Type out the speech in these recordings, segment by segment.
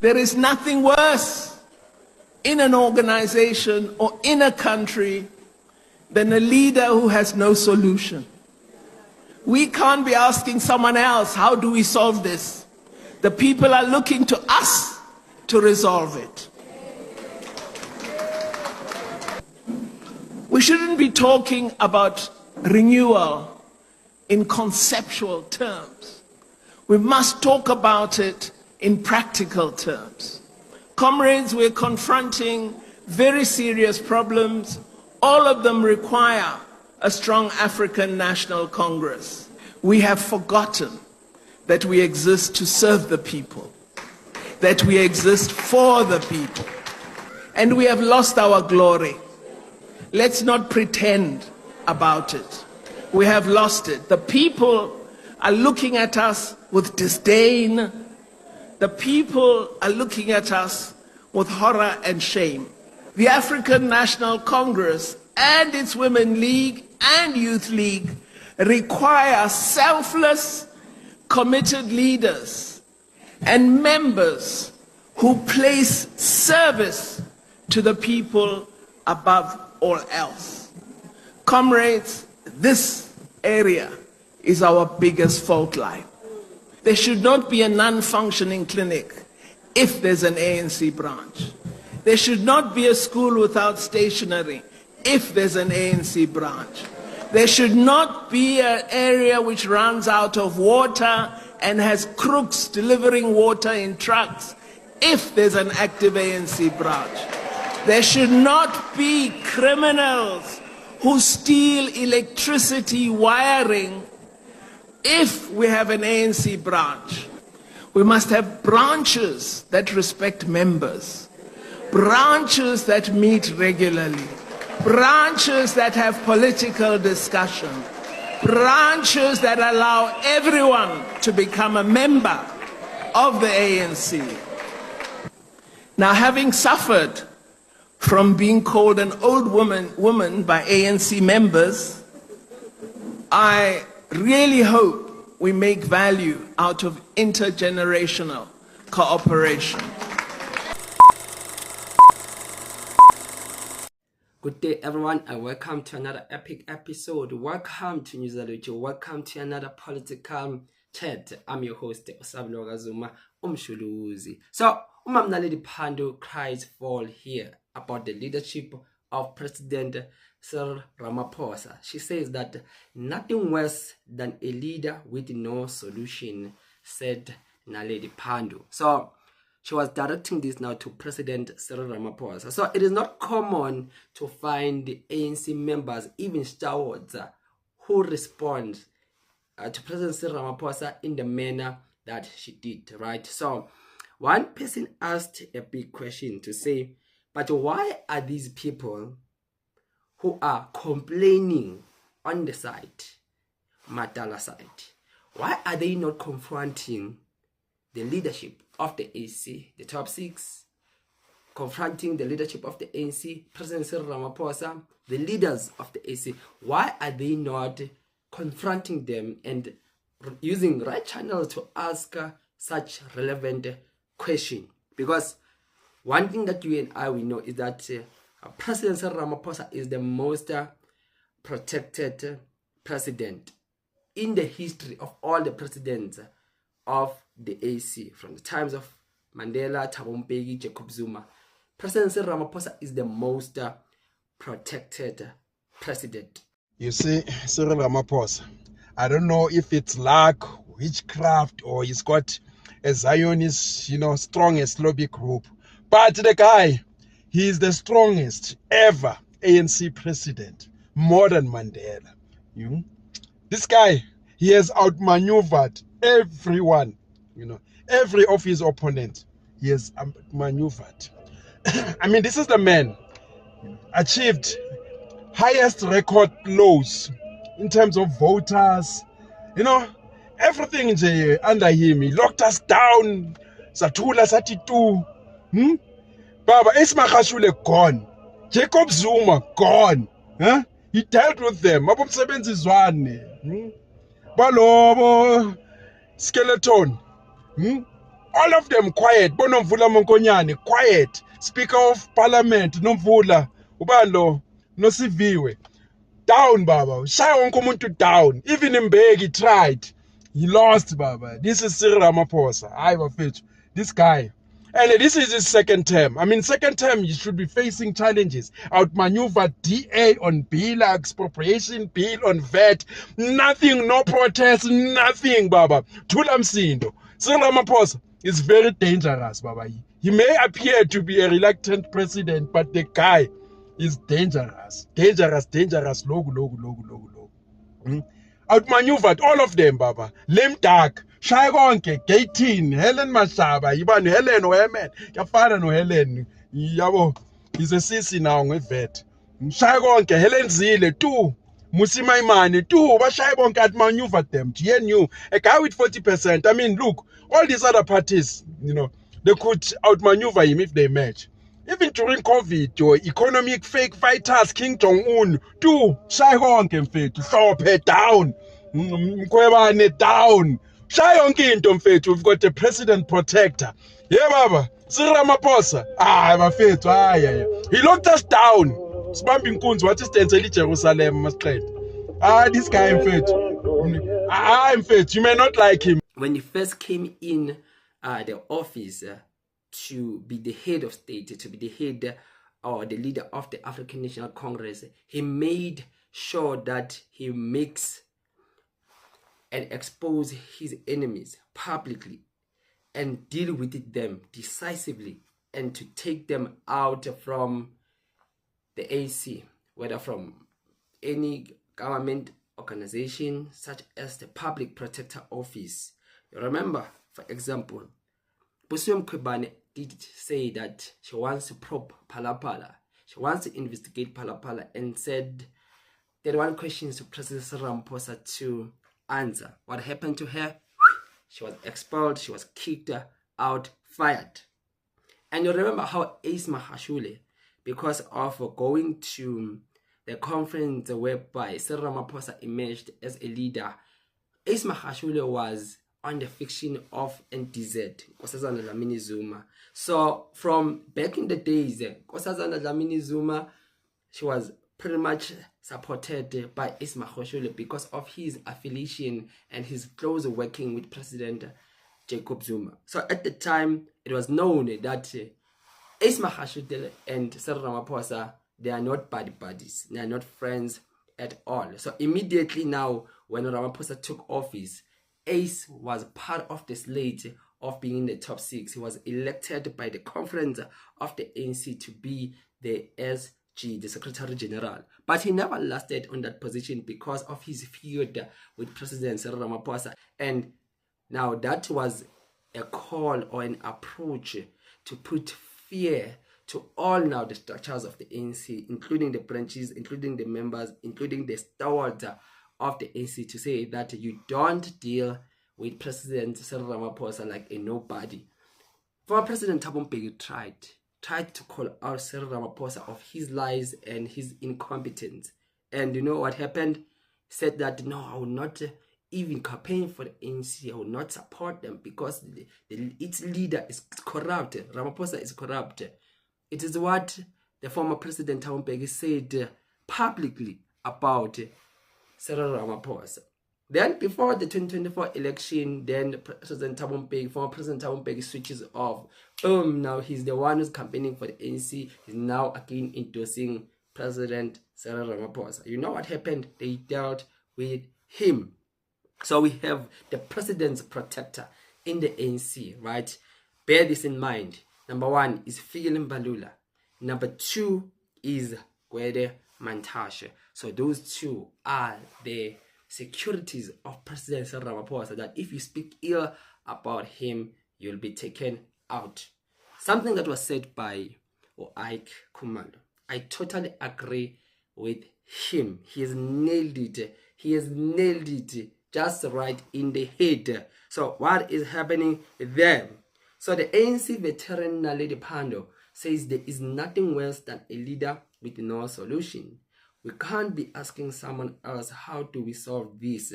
There is nothing worse in an organization or in a country than a leader who has no solution. We can't be asking someone else, how do we solve this? The people are looking to us to resolve it. We shouldn't be talking about renewal in conceptual terms. We must talk about it in practical terms. Comrades, we're confronting very serious problems. All of them require a strong African National Congress. We have forgotten that we exist to serve the people, that we exist for the people, and we have lost our glory. Let's not pretend about it. We have lost it. The people are looking at us with disdain. The people are looking at us with horror and shame. The African National Congress and its Women League and Youth League require selfless, committed leaders and members who place service to the people above all else. Comrades, this area is our biggest fault line. There should not be a non-functioning clinic if there's an ANC branch. There should not be a school without stationery if there's an ANC branch. There should not be an area which runs out of water and has crooks delivering water in trucks if there's an active ANC branch. There should not be criminals who steal electricity wiring if we have an ANC branch. We must have branches that respect members, branches that meet regularly, branches that have political discussion, branches that allow everyone to become a member of the ANC. Now, having suffered from being called an old woman by ANC members, I really hope we make value out of intergenerational cooperation. Good day, everyone, and welcome to another epic episode. Welcome to News Alert. Welcome to another political chat. I'm your host, Osablo Gazuma Umshuluzi. So, Naledi Pandor cries fall here about the leadership of President Cyril Ramaphosa. She says that nothing worse than a leader with no solution, said Naledi Pandor. So, she was directing this now to President Cyril Ramaphosa. So it is not common to find ANC members, even stalwarts, who respond to President Cyril Ramaphosa in the manner that she did, right? So one person asked a big question to say, but why are these people who are complaining on the side, Matala side, why are they not confronting the leadership of the ANC, the top six, confronting the leadership of the ANC, President Cyril Ramaphosa, the leaders of the ANC? Why are they not confronting them and using right channels to ask such relevant question? Because one thing that you and I will know is that President Cyril Ramaphosa is the most protected president in the history of all the presidents of the ANC, from the times of Mandela, Thabo Mbeki, Jacob Zuma. President Cyril Ramaphosa is the most protected president. You see, Cyril Ramaphosa, I don't know if it's luck, witchcraft, or he's got a Zionist, strongest lobby group. But the guy, he is the strongest ever ANC president, more than Mandela. This guy, he has outmaneuvered everyone, every of his opponent, he has maneuvered. I mean, this is the man achieved highest record lows in terms of voters, everything under him. He locked us down. Satula Satitu. Baba Esmakashule gone. Jacob Zuma gone. He dealt with them. Balobo skeleton. All of them quiet. Bonomvula Monkonyane, quiet. Speaker of Parliament, Nomvula, Ubalo, Nosiviwe. Down, Baba. Shaya wonke umuntu down. Even Mbeki tried. He lost, Baba. This is Cyril Ramaphosa. I bafethu. This guy. And this is his second term. I mean, second term, you should be facing challenges. Outmaneuver DA on bill, expropriation bill on VAT. Nothing, no protest, nothing, Baba. Thula msindo. Cyril Ramaphosa is very dangerous, Baba. He may appear to be a reluctant president, but the guy is dangerous. Dangerous, dangerous. Logo. Outmaneuvered all of them, Baba. Lim Dark. Shaya konke, 18, Helen Mashaba, Iban Helen Wemen, Kafara no Helen, Yabo, he's a sissy now with vet. Shaya konke, Helen Zile, 2, Musima Imani, 2, but Shaya konke outmaneuvered them, GNU, a guy with 40%. I mean, look, all these other parties, you know, they could outmaneuver him if they match. Even during COVID, your economic fake fighters, King Jong-un, 2, Shaya konke mfethu, stop it down, Mkwebane down. Shaya yonke into mfethu, we've got a president protector. Yeah, Baba. Cyril Ramaphosa. Bafethu, he locked us down. Sibambe inkunzi wathi sidensele Jerusalem masiqeda. This guy mfethu. Mfethu, you may not like him. When he first came in the office to be the head of state, to be the head or the leader of the African National Congress, he made sure that he makes and expose his enemies publicly and deal with them decisively and to take them out from the AC, whether from any government organization such as the Public Protector Office. You remember, for example, Busiwe Mkhwebane did say that she wants to probe Phala. She wants to investigate Phala and said 31 questions to President Ramaphosa to answer. What happened to her? She was expelled, she was kicked out, fired. And you remember how Ace Mahashule, because of going to the conference whereby Cyril Ramaphosa emerged as a leader, Ace Mahashule was on the fiction of NTZ, Nkosazana Dlamini Zuma. So from back in the days, Nkosazana Dlamini Zuma, she was pretty much supported by Ace Mahashule because of his affiliation and his close working with President Jacob Zuma. So at the time, it was known that Ace Mahashule and Cyril Ramaphosa, they are not buddies. They are not friends at all. So immediately now, when Ramaphosa took office, Ace was part of the slate of being in the top 6. He was elected by the conference of the ANC to be the SG, the Secretary General. But he never lasted on that position because of his feud with President Cyril Ramaphosa. And now that was a call or an approach to put fear to all now the structures of the ANC, including the branches, including the members, including the stalwarts of the ANC, to say that you don't deal with President Cyril Ramaphosa like a nobody. Former President Thabo Mbeki tried to call out Cyril Ramaphosa of his lies and his incompetence. And you know what happened? Said that, no, I will not even campaign for the ANC. I will not support them because its leader is corrupt. Ramaphosa is corrupt. It is what the former President Thabo Mbeki said publicly about Cyril Ramaphosa. Then before the 2024 election, then President Thabo Mbeki, former President Thabo Mbeki switches off. Boom, now he's the one who's campaigning for the ANC. He's now again endorsing President Cyril Ramaphosa. You know what happened? They dealt with him. So we have the president's protector in the ANC, right? Bear this in mind. Number 1 is Fikile Mbalula. Number 2 is Gwede Mantashe. So those two are the securities of President Cyril Ramaphosa, that if you speak ill about him, you'll be taken out. Something that was said by Ike Kumalo, I totally agree with him. He has nailed it. He has nailed it just right in the head. So what is happening there? So the ANC veteran Naledi Pandor says there is nothing worse than a leader with no solution. We can't be asking someone else, how do we solve this?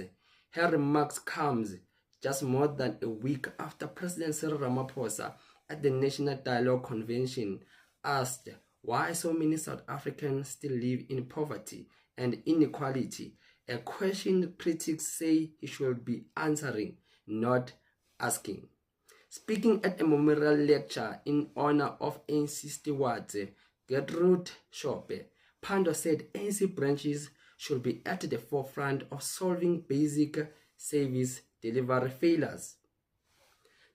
Her remarks comes just more than a week after President Cyril Ramaphosa at the National Dialogue Convention asked why so many South Africans still live in poverty and inequality, a question critics say he should be answering, not asking. Speaking at a memorial lecture in honor of ANC stewards Gertrude Shope, Pandor said ANC branches should be at the forefront of solving basic service delivery failures.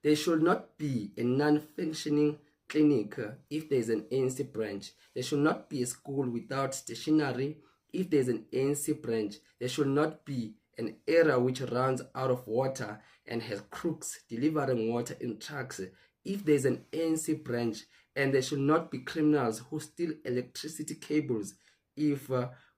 There should not be a non-functioning clinic if there is an ANC branch. There should not be a school without stationery if there is an ANC branch. There should not be an area which runs out of water and has crooks delivering water in trucks if there is an ANC branch. And there should not be criminals who steal electricity cables if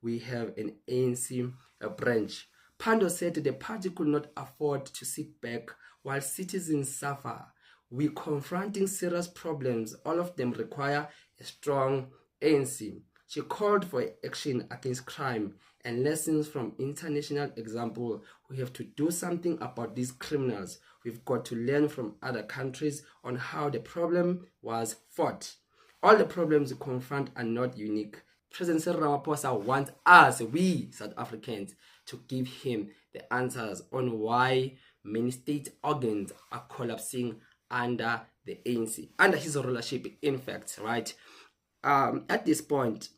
we have an ANC branch. Pandor said the party could not afford to sit back while citizens suffer. We're confronting serious problems. All of them require a strong ANC. She called for action against crime and lessons from international example. We have to do something about these criminals. We've got to learn from other countries on how the problem was fought. All the problems we confront are not unique. President Cyril Ramaphosa wants us, we South Africans, to give him the answers on why many state organs are collapsing under the ANC, under his rulership, in fact, right? At this point,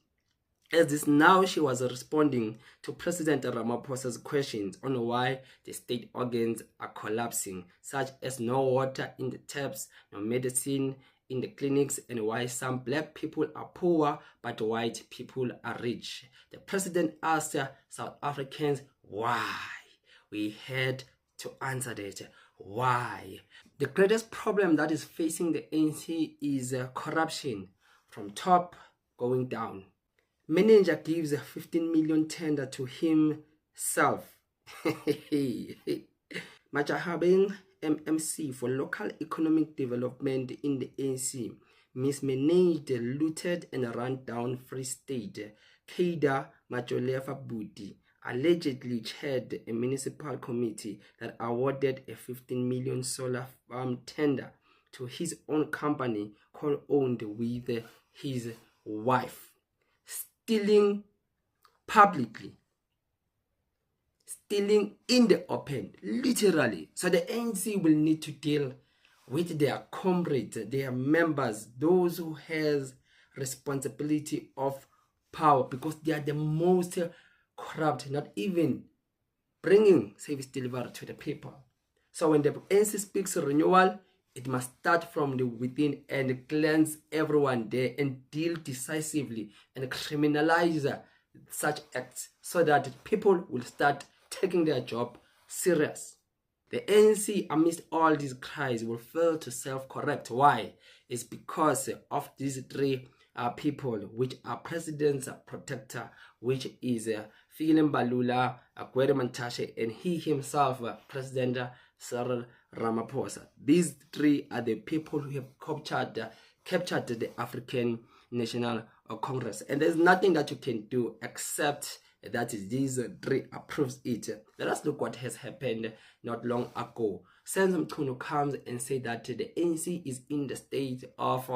as this now, she was responding to President Ramaphosa's questions on why the state organs are collapsing, such as no water in the taps, no medicine in the clinics, and why some black people are poor but white people are rich. The president asked South Africans why. We had to answer that. Why? The greatest problem that is facing the ANC is corruption from top going down. Manager gives a 15 million tender to himself. Majahabeng MMC for local economic development in the ANC mismanaged, looted and run down Free State. Keida Majolefa Budi allegedly chaired a municipal committee that awarded a 15 million solar farm tender to his own company co-owned with his wife. Stealing publicly, stealing in the open, literally. So the ANC will need to deal with their comrades, their members, those who has responsibility of power, because they are the most corrupt, not even bringing service delivery to the people. So when the ANC speaks renewal, it must start from the within and cleanse everyone there and deal decisively and criminalize such acts so that people will start taking their job serious. The ANC, amidst all these cries, will fail to self-correct. Why? It's because of these three people, which are President's protector, which is Philim Balula, Gwede Mantashe, and he himself, President Cyril Ramaphosa. These three are the people who have captured the African National Congress, and there's nothing that you can do except that these three approves it. Let us look what has happened not long ago. Senzo Mchunu comes and says that the ANC is in the state of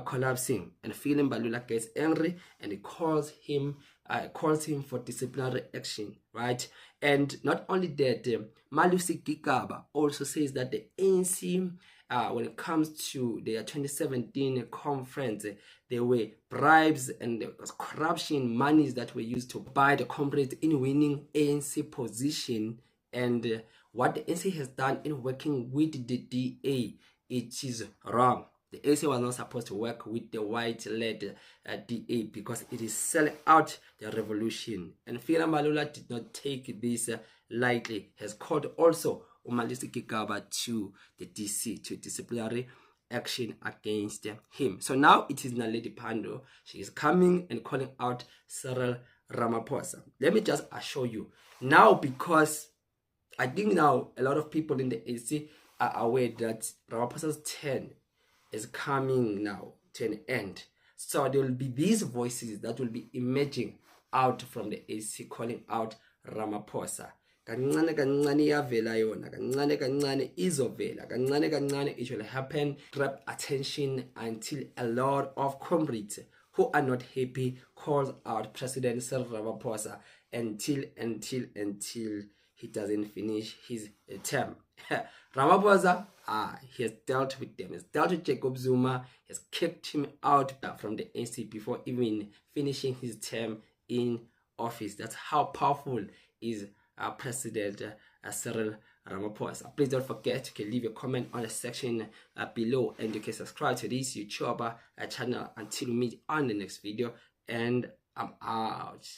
collapsing, and Philim Balula gets angry and he calls him for disciplinary action, right? And not only that, Malusi Gigaba also says that the ANC, when it comes to their 2017 conference, there were bribes and there was corruption monies that were used to buy the comrades in winning ANC position. And what the ANC has done in working with the DA, it is wrong. The ANC was not supposed to work with the white-led DA because it is selling out the revolution. And Philim Balula did not take this lightly. Has called also Umalisi Gigaba to the DC, to disciplinary action against him. So now it is Naledi Pandor. She is coming and calling out Cyril Ramaphosa. Let me just assure you. Now, because I think now a lot of people in the ANC are aware that Ramaphosa's turn is coming now to an end. So there will be these voices that will be emerging out from the AC calling out Ramaphosa. kancane kancane iyavela yona, kancane kancane izovela, kancane kancane it will happen. Grab attention until a lot of comrades who are not happy calls out President Cyril Ramaphosa until he doesn't finish his term. Ramaphosa, he has dealt with them. He has dealt with Jacob Zuma. He has kicked him out from the ANC before even finishing his term in office. That's how powerful is President Cyril Ramaphosa. Please don't forget, you can leave a comment on the section below, and you can subscribe to this YouTube channel. Until we meet on the next video, and I'm out.